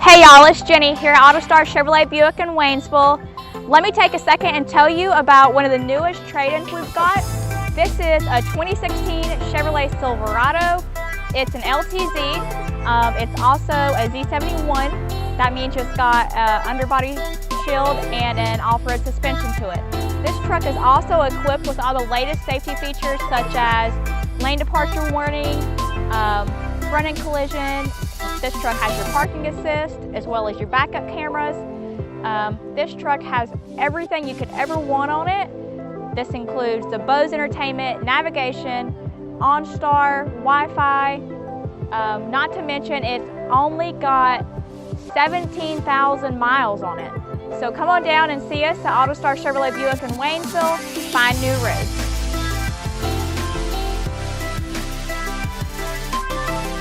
Hey y'all, it's Jenny here at AutoStar Chevrolet Buick in Waynesville. Let me take a second and tell you about one of the newest trade-ins we've got. This is a 2016 Chevrolet Silverado. It's an LTZ. It's also a Z71. That means it's got an underbody shield and an off-road suspension to it. This truck is also equipped with all the latest safety features such as lane departure warning, front-end collision. This truck has your parking assist as well as your backup cameras. This truck has everything you could ever want on it. This includes the Bose entertainment, navigation, OnStar, Wi-Fi. Not to mention it's only got 17,000 miles on it. So come on down and see us at AutoStar Chevrolet Buick in Waynesville. Find new roads.